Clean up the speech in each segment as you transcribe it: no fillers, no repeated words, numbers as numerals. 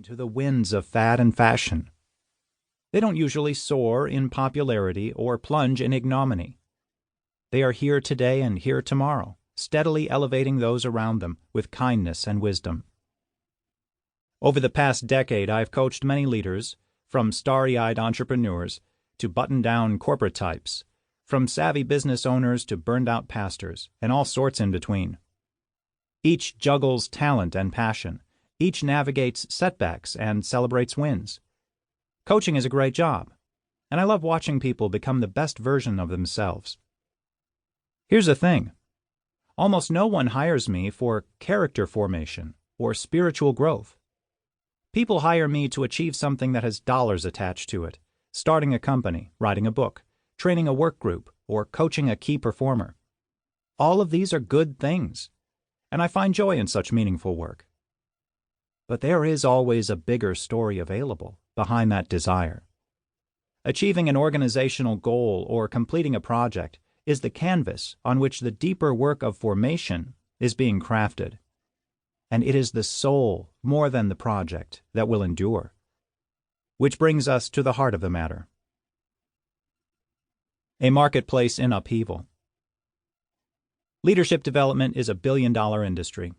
to the winds of fad and fashion. They don't usually soar in popularity or plunge in ignominy. They are here today and here tomorrow, steadily elevating those around them with kindness and wisdom. Over the past decade, I've coached many leaders, from starry-eyed entrepreneurs to button-down corporate types, from savvy business owners to burned-out pastors, and all sorts in between. Each juggles talent and passion. Each navigates setbacks and celebrates wins. Coaching is a great job, and I love watching people become the best version of themselves. Here's the thing. Almost no one hires me for character formation or spiritual growth. People hire me to achieve something that has dollars attached to it, starting a company, writing a book, training a work group, or coaching a key performer. All of these are good things, and I find joy in such meaningful work. But there is always a bigger story available behind that desire. Achieving an organizational goal or completing a project is the canvas on which the deeper work of formation is being crafted. And it is the soul, more than the project, that will endure. Which brings us to the heart of the matter. A marketplace in upheaval. Leadership development is a billion-dollar industry.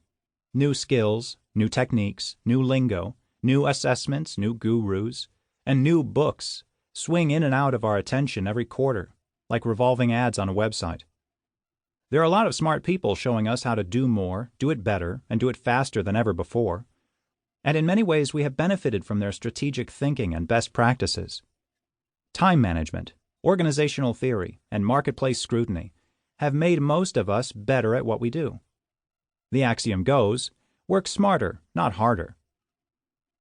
New skills, new techniques, new lingo, new assessments, new gurus, and new books swing in and out of our attention every quarter, like revolving ads on a website. There are a lot of smart people showing us how to do more, do it better, and do it faster than ever before. And in many ways, we have benefited from their strategic thinking and best practices. Time management, organizational theory, and marketplace scrutiny have made most of us better at what we do. The axiom goes, work smarter, not harder.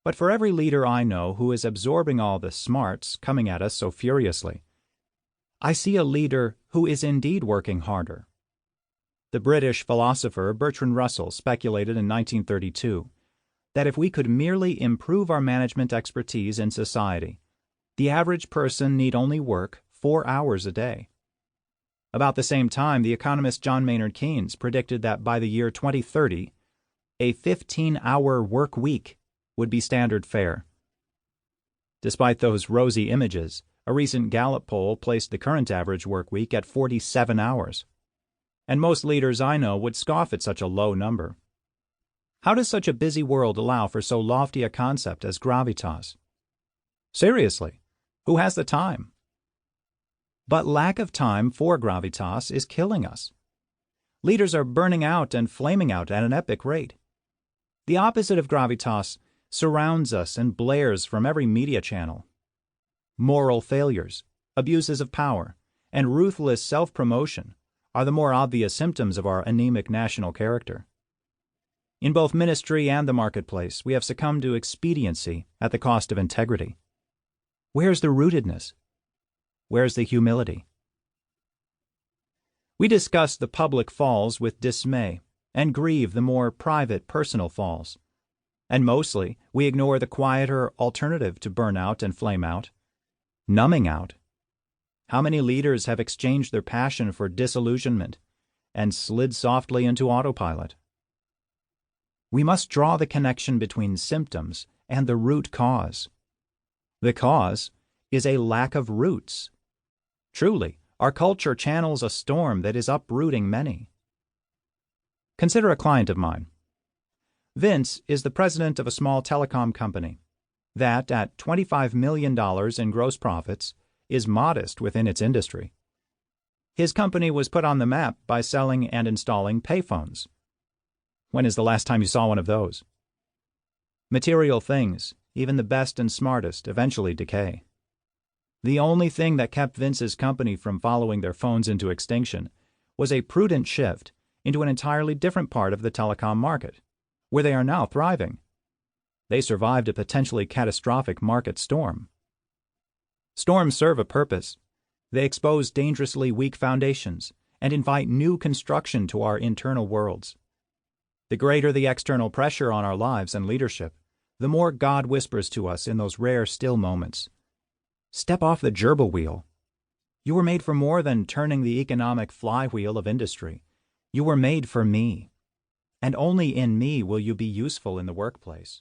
But for every leader I know who is absorbing all the smarts coming at us so furiously, I see a leader who is indeed working harder. The British philosopher Bertrand Russell speculated in 1932 that if we could merely improve our management expertise in society, the average person need only work 4 hours a day. About the same time, the economist John Maynard Keynes predicted that by the year 2030, a 15-hour work week would be standard fare. Despite those rosy images, a recent Gallup poll placed the current average work week at 47 hours. And most leaders I know would scoff at such a low number. How does such a busy world allow for so lofty a concept as gravitas? Seriously, who has the time? But lack of time for gravitas is killing us. Leaders are burning out and flaming out at an epic rate. The opposite of gravitas surrounds us and blares from every media channel. Moral failures, abuses of power, and ruthless self-promotion are the more obvious symptoms of our anemic national character. In both ministry and the marketplace, we have succumbed to expediency at the cost of integrity. Where's the rootedness? Where's the humility? We discuss the public falls with dismay and grieve the more private, personal falls. And mostly, we ignore the quieter alternative to burnout and flame out, numbing out. How many leaders have exchanged their passion for disillusionment and slid softly into autopilot? We must draw the connection between symptoms and the root cause. The cause is a lack of roots. Truly, our culture channels a storm that is uprooting many. Consider a client of mine. Vince is the president of a small telecom company that, at $25 million in gross profits, is modest within its industry. His company was put on the map by selling and installing payphones. When is the last time you saw one of those? Material things, even the best and smartest, eventually decay. The only thing that kept Vince's company from following their phones into extinction was a prudent shift into an entirely different part of the telecom market, where they are now thriving. They survived a potentially catastrophic market storm. Storms serve a purpose. They expose dangerously weak foundations and invite new construction to our internal worlds. The greater the external pressure on our lives and leadership, the more God whispers to us in those rare still moments. Step off the gerbil wheel. You were made for more than turning the economic flywheel of industry. You were made for me. And only in me will you be useful in the workplace.